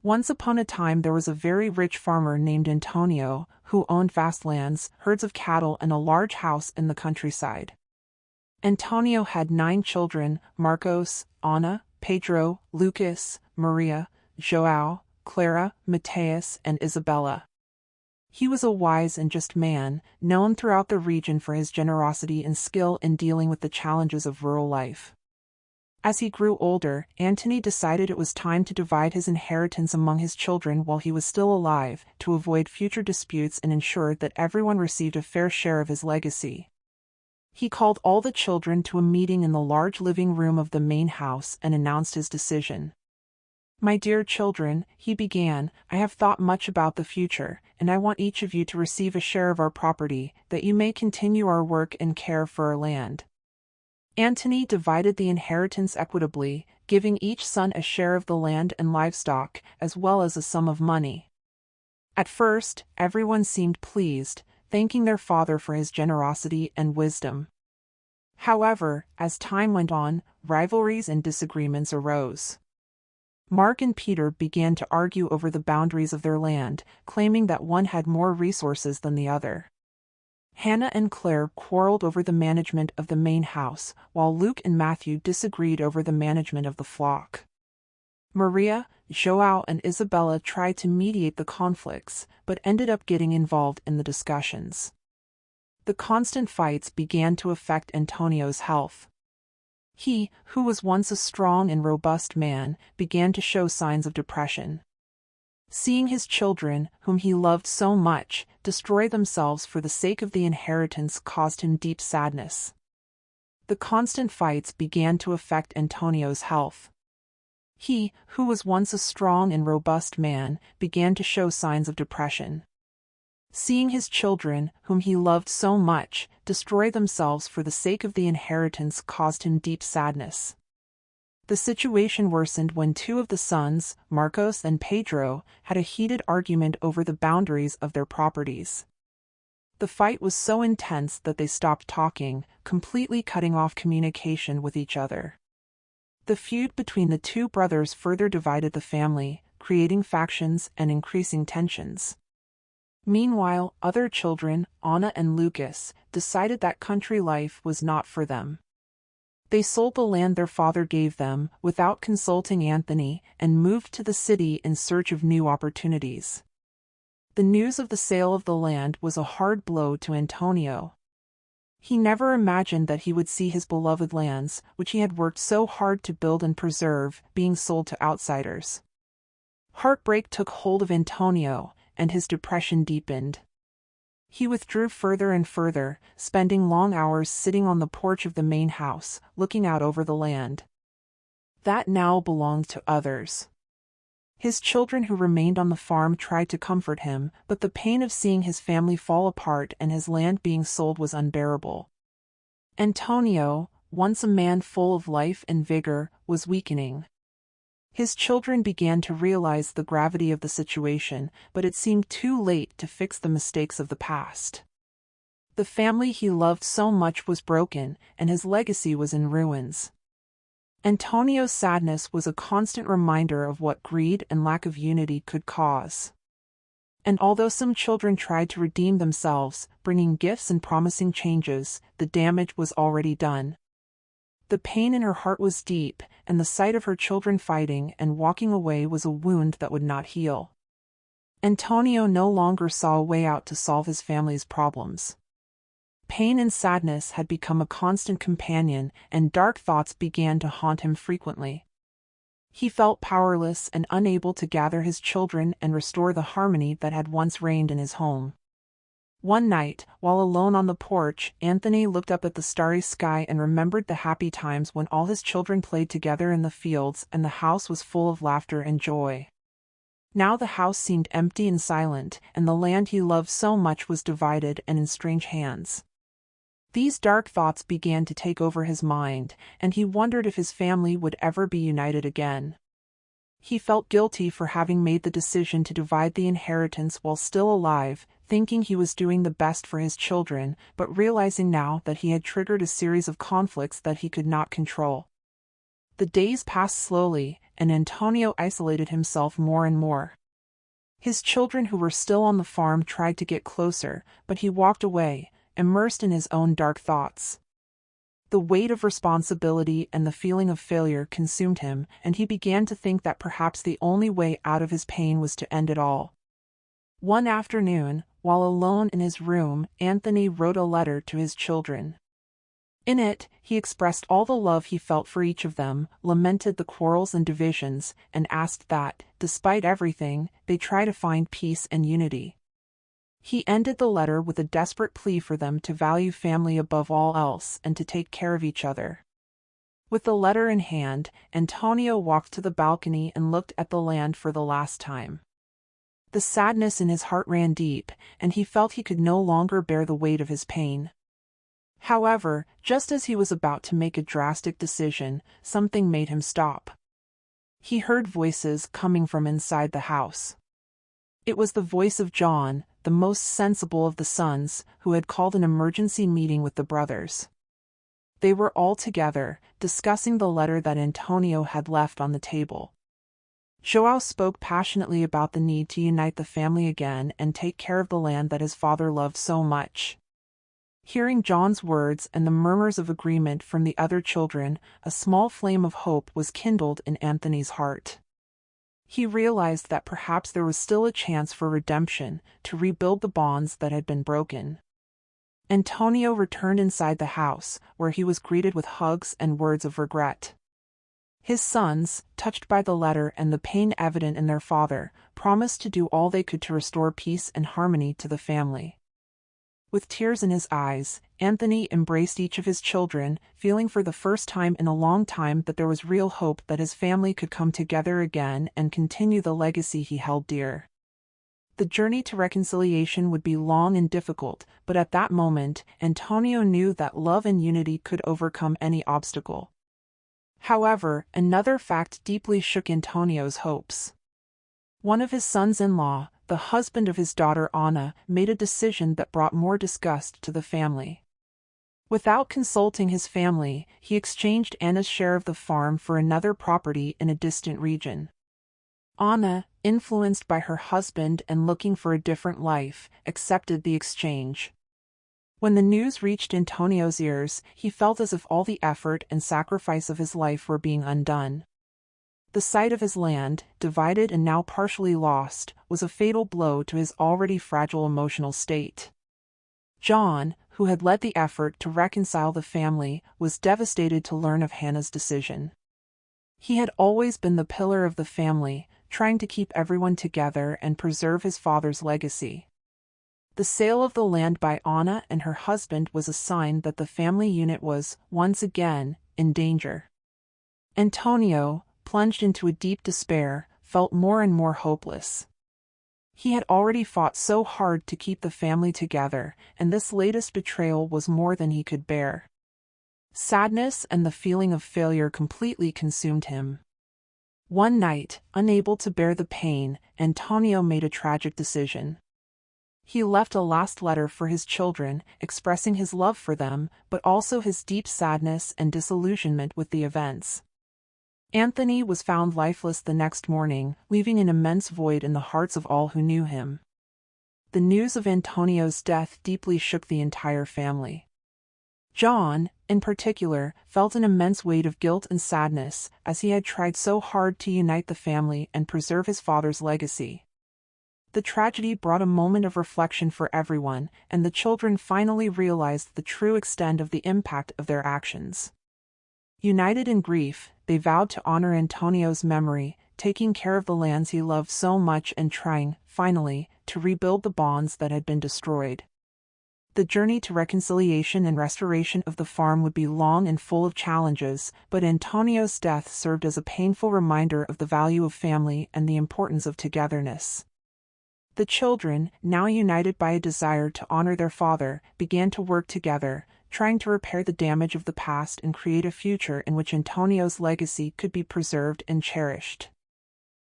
Once upon a time there was a very rich farmer named Antonio, who owned vast lands, herds of cattle and a large house in the countryside. Antonio had 9 children: Marcos, Ana, Pedro, Lucas, Maria, João, Clara, Mateus and Isabela. He was a wise and just man, known throughout the region for his generosity and skill in dealing with the challenges of rural life. As he grew older, Antony decided it was time to divide his inheritance among his children while he was still alive, to avoid future disputes and ensure that everyone received a fair share of his legacy. He called all the children to a meeting in the large living room of the main house and announced his decision. "My dear children," he began, "I have thought much about the future, and I want each of you to receive a share of our property, that you may continue our work and care for our land." Antony divided the inheritance equitably, giving each son a share of the land and livestock, as well as a sum of money. At first, everyone seemed pleased, thanking their father for his generosity and wisdom. However, as time went on, rivalries and disagreements arose. Mark and Peter began to argue over the boundaries of their land, claiming that one had more resources than the other. Hannah and Claire quarreled over the management of the main house, while Luke and Matthew disagreed over the management of the flock. Maria, João and Isabela tried to mediate the conflicts, but ended up getting involved in the discussions. The constant fights began to affect Antonio's health. He, who was once a strong and robust man, began to show signs of depression. Seeing his children, whom he loved so much, destroy themselves for the sake of the inheritance caused him deep sadness. The constant fights began to affect Antonio's health. He, who was once a strong and robust man, began to show signs of depression. Seeing his children, whom he loved so much, destroy themselves for the sake of the inheritance caused him deep sadness. The situation worsened when 2 of the sons, Marcos and Pedro, had a heated argument over the boundaries of their properties. The fight was so intense that they stopped talking, completely cutting off communication with each other. The feud between the 2 brothers further divided the family, creating factions and increasing tensions. Meanwhile, other children, Ana and Lucas, decided that country life was not for them. They sold the land their father gave them, without consulting Antony, and moved to the city in search of new opportunities. The news of the sale of the land was a hard blow to Antonio. He never imagined that he would see his beloved lands, which he had worked so hard to build and preserve, being sold to outsiders. Heartbreak took hold of Antonio, and his depression deepened. He withdrew further and further, spending long hours sitting on the porch of the main house, looking out over the land that now belonged to others. His children who remained on the farm tried to comfort him, but the pain of seeing his family fall apart and his land being sold was unbearable. Antonio, once a man full of life and vigor, was weakening. His children began to realize the gravity of the situation, but it seemed too late to fix the mistakes of the past. The family he loved so much was broken, and his legacy was in ruins. Antonio's sadness was a constant reminder of what greed and lack of unity could cause. And although some children tried to redeem themselves, bringing gifts and promising changes, the damage was already done. The pain in her heart was deep, and the sight of her children fighting and walking away was a wound that would not heal. Antonio no longer saw a way out to solve his family's problems. Pain and sadness had become a constant companion, and dark thoughts began to haunt him frequently. He felt powerless and unable to gather his children and restore the harmony that had once reigned in his home. One night, while alone on the porch, Antony looked up at the starry sky and remembered the happy times when all his children played together in the fields and the house was full of laughter and joy. Now the house seemed empty and silent, and the land he loved so much was divided and in strange hands. These dark thoughts began to take over his mind, and he wondered if his family would ever be united again. He felt guilty for having made the decision to divide the inheritance while still alive, thinking he was doing the best for his children, but realizing now that he had triggered a series of conflicts that he could not control. The days passed slowly, and Antonio isolated himself more and more. His children who were still on the farm tried to get closer, but he walked away, immersed in his own dark thoughts. The weight of responsibility and the feeling of failure consumed him, and he began to think that perhaps the only way out of his pain was to end it all. One afternoon, while alone in his room, Antony wrote a letter to his children. In it, he expressed all the love he felt for each of them, lamented the quarrels and divisions, and asked that, despite everything, they try to find peace and unity. He ended the letter with a desperate plea for them to value family above all else and to take care of each other. With the letter in hand, Antonio walked to the balcony and looked at the land for the last time. The sadness in his heart ran deep, and he felt he could no longer bear the weight of his pain. However, just as he was about to make a drastic decision, something made him stop. He heard voices coming from inside the house. It was the voice of John, the most sensible of the sons, who had called an emergency meeting with the brothers. They were all together, discussing the letter that Antonio had left on the table. João spoke passionately about the need to unite the family again and take care of the land that his father loved so much. Hearing John's words and the murmurs of agreement from the other children, a small flame of hope was kindled in Antony's heart. He realized that perhaps there was still a chance for redemption, to rebuild the bonds that had been broken. Antonio returned inside the house, where he was greeted with hugs and words of regret. His sons, touched by the letter and the pain evident in their father, promised to do all they could to restore peace and harmony to the family. With tears in his eyes, Antony embraced each of his children, feeling for the first time in a long time that there was real hope that his family could come together again and continue the legacy he held dear. The journey to reconciliation would be long and difficult, but at that moment, Antonio knew that love and unity could overcome any obstacle. However, another fact deeply shook Antonio's hopes. One of his sons-in-law, the husband of his daughter Anna, made a decision that brought more disgust to the family. Without consulting his family, he exchanged Anna's share of the farm for another property in a distant region. Anna, influenced by her husband and looking for a different life, accepted the exchange. When the news reached Antonio's ears, he felt as if all the effort and sacrifice of his life were being undone. The sight of his land, divided and now partially lost, was a fatal blow to his already fragile emotional state. John, who had led the effort to reconcile the family, was devastated to learn of Hannah's decision. He had always been the pillar of the family, trying to keep everyone together and preserve his father's legacy. The sale of the land by Anna and her husband was a sign that the family unit was, once again, in danger. Antonio, plunged into a deep despair, felt more and more hopeless. He had already fought so hard to keep the family together, and this latest betrayal was more than he could bear. Sadness and the feeling of failure completely consumed him. One night, unable to bear the pain, Antonio made a tragic decision. He left a last letter for his children, expressing his love for them, but also his deep sadness and disillusionment with the events. Antony was found lifeless the next morning, leaving an immense void in the hearts of all who knew him. The news of Antonio's death deeply shook the entire family. John, in particular, felt an immense weight of guilt and sadness, as he had tried so hard to unite the family and preserve his father's legacy. The tragedy brought a moment of reflection for everyone, and the children finally realized the true extent of the impact of their actions. United in grief, they vowed to honor Antonio's memory, taking care of the lands he loved so much and trying, finally, to rebuild the bonds that had been destroyed. The journey to reconciliation and restoration of the farm would be long and full of challenges, but Antonio's death served as a painful reminder of the value of family and the importance of togetherness. The children, now united by a desire to honor their father, began to work together, trying to repair the damage of the past and create a future in which Antonio's legacy could be preserved and cherished.